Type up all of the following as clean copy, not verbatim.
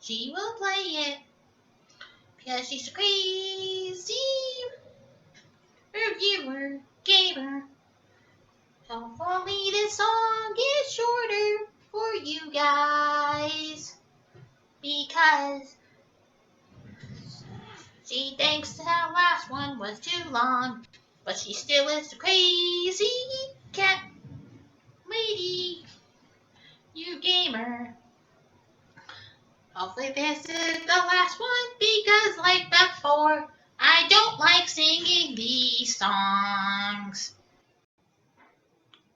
She will play it because she's a crazy reviewer, gamer. Hopefully this song is shorter for you guys because she thinks the last one was too long, but she still is a crazy cat lady, you gamer. Hopefully this is the last one because like before, I don't like singing these songs.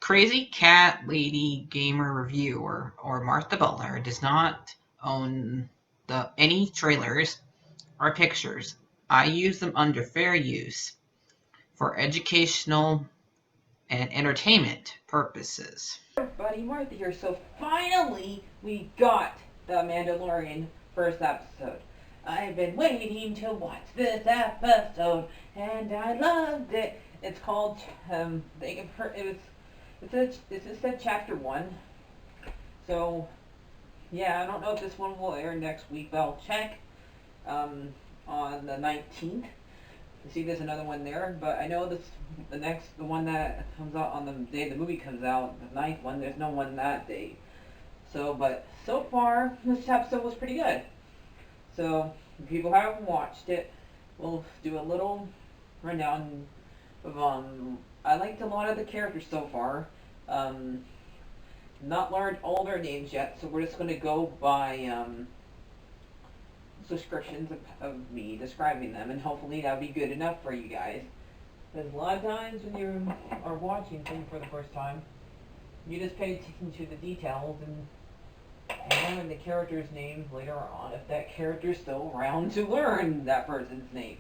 Crazy Cat Lady Gamer Reviewer or Martha Butler does not own any trailers or pictures. I use them under fair use for educational and entertainment purposes. Everybody, Martha here. So finally, we got the Mandalorian first episode. I've been waiting to watch this episode, and I loved it. It's called this is said chapter 1. So yeah, I don't know if this one will air next week, but I'll check on the 19th. See, there's another one there, but I know the one that comes out on the day the movie comes out, the 9th one, there's no one that day. So, but so far, this episode was pretty good. So, if people haven't watched it, we'll do a little rundown of, I liked a lot of the characters so far. Not learned all their names yet, so we're just going to go by, descriptions of me describing them, and hopefully that'll be good enough for you guys. Because a lot of times when you are watching things for the first time, you just pay attention to the details and learn the character's name later on if that character's still around to learn that person's name.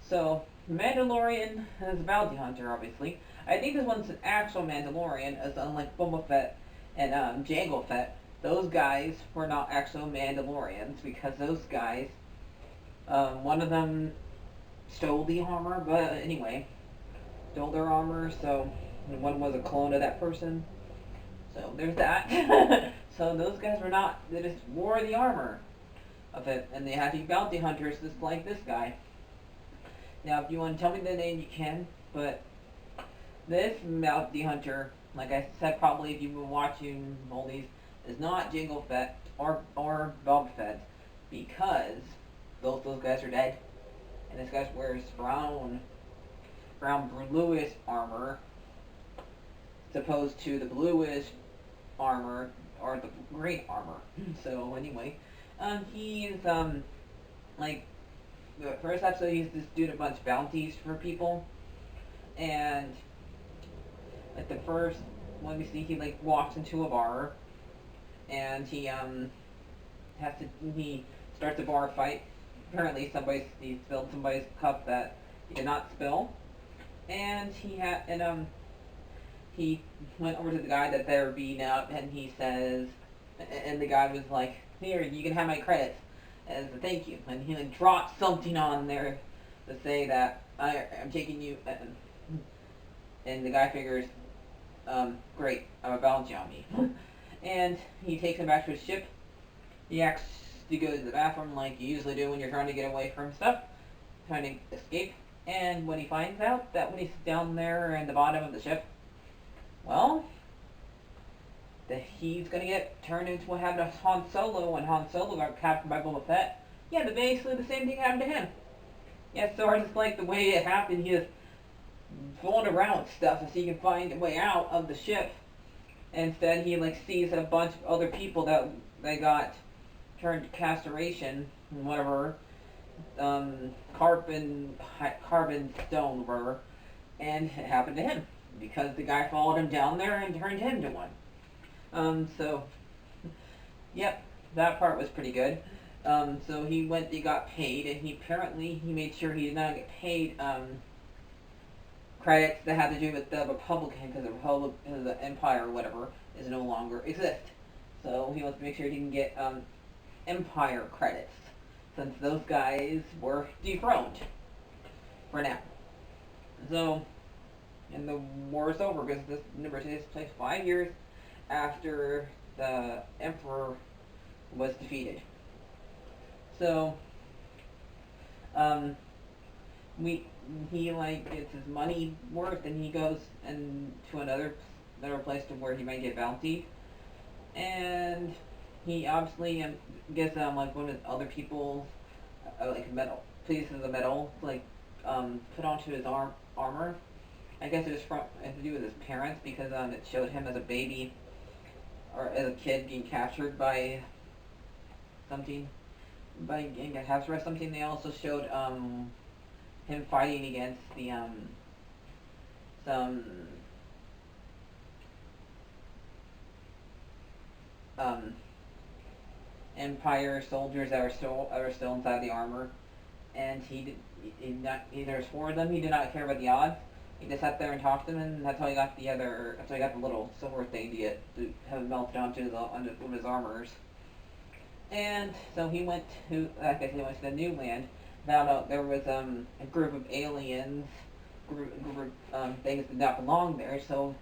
So, Mandalorian is a bounty hunter, obviously. I think this one's an actual Mandalorian, as unlike Boba Fett and Jango Fett. Those guys were not actual Mandalorians because those guys, one of them stole the armor, but anyway, stole their armor, so one was a clone of that person. So there's that. So those guys were not, they just wore the armor of it, and they had to be bounty hunters just like this guy. Now, if you want to tell me the name, you can, but this bounty hunter, like I said, probably if you've been watching all these, is not Jango Fett or Boba Fett because both those guys are dead, and this guy wears brown bluish armor, as opposed to the bluish armor or the green armor. So anyway, he's like the first episode he's just doing a bunch of bounties for people, and at the first one we see he like walks into a bar. And he starts a bar fight. Apparently he spilled somebody's cup that he did not spill. And he went over to the guy that they were beating up, and he says, and the guy was like, "Here, you can have my credits as a thank you." And he like dropped something on there to say that I'm taking you, and the guy figures, great, I'm a bounty on me. And he takes him back to his ship. He asks to go to the bathroom like you usually do when you're trying to get away from stuff, trying to escape. And when he finds out that when he's down there in the bottom of the ship, well, that he's going to get turned into what happened to Han Solo when Han Solo got captured by Boba Fett. Yeah, but basically the same thing happened to him. Yeah, so I just like the way it happened. He just going around stuff so he can find a way out of the ship. Instead, he like sees a bunch of other people that they got turned to castration, whatever, carbon stone, whatever, and it happened to him because the guy followed him down there and turned him to one. So, yep, that part was pretty good. So he got paid, and he made sure he did not get paid credits that had to do with the Republican, because the Empire or whatever is no longer exist. So he wants to make sure he can get Empire credits, since those guys were dethroned for now. So, and the war is over because this number takes place 5 years after the Emperor was defeated. So, he like gets his money worth, and he goes and to another place to where he might get bounty, and he obviously gets like one of the other people's like metal pieces of metal like put onto his armor. I guess it had to do with his parents because it showed him as a baby or as a kid being captured by something, by getting captured by something. They also showed him fighting against the some Empire soldiers that were still inside the armor, and he there's four of them. He did not care about the odds. He just sat there and talked to them, and that's how he got that's how he got the little silver thing to have it melted onto one of his armors. And so he went to, I guess he went to the new land. Now there was a group of aliens, things that did not belong there. So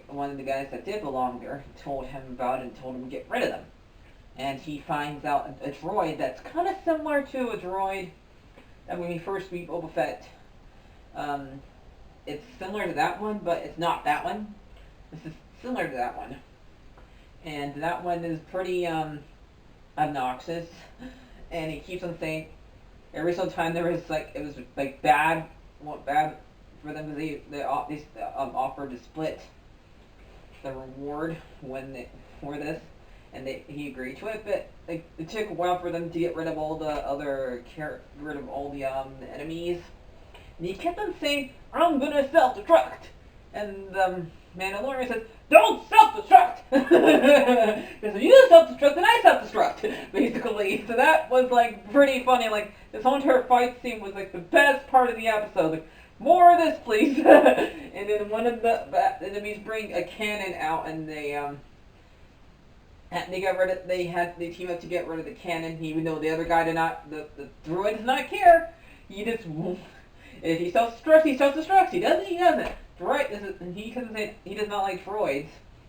one of the guys that did belong there told him about it and told him to get rid of them. And he finds out a droid that's kind of similar to a droid that when we first meet Boba Fett. It's similar to that one, but it's not that one. This is similar to that one. And that one is pretty obnoxious. And he keeps on saying, every so time there was like, it was like bad for them because they offered to split the reward for this. And he agreed to it, but like, it took a while for them to get rid of all the enemies. And he kept on saying, "I'm gonna self-destruct," and Mandalorian says, "Don't self-destruct!" Because if you self-destruct, then I self-destruct, basically. So that was like pretty funny. Like this whole entire fight scene was like the best part of the episode. Like, more of this, please. And then one of the enemies bring a cannon out, and they got rid of. They team up to get rid of the cannon, even though the other guy did not. The droid does not care. He just. If he self-destructs, he self-destructs. He doesn't, he doesn't. He does not like droids.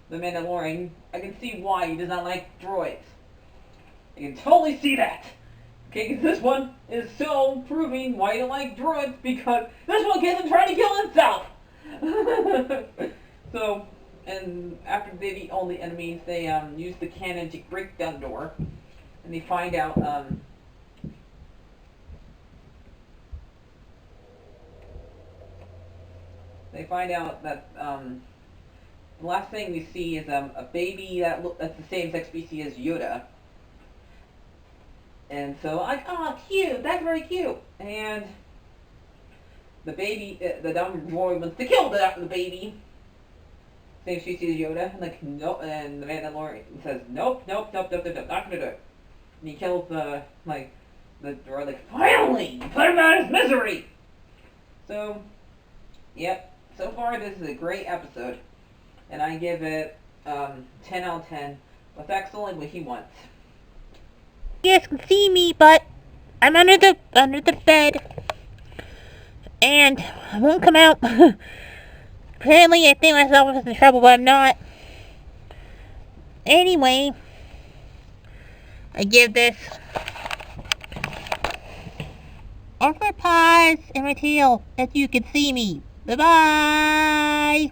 The Mandalorian. I can see why he does not like droids. I can totally see that. Okay, because this one is so proving why you don't like droids, because this one gets him trying to kill himself. So, and after they beat all the enemies, they use the cannon to break down the door, and they find out that the last thing we see is a baby that's the same sex species as Yoda. And so, oh, cute, that's very cute. And the baby, the dumb boy wants to kill the baby. Same species as Yoda. And like, no, and the Mandalorian says, nope, not gonna do it. And he kills the droid, like, finally, put him out of his misery. So, yep. So far, this is a great episode, and I give it 10 out of 10. With excellent what he wants. You guys can see me, but I'm under the bed, and I won't come out. Apparently, I think myself was in trouble, but I'm not. Anyway, I give this over paws and my tail, as you can see me. Bye-bye.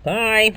Bye.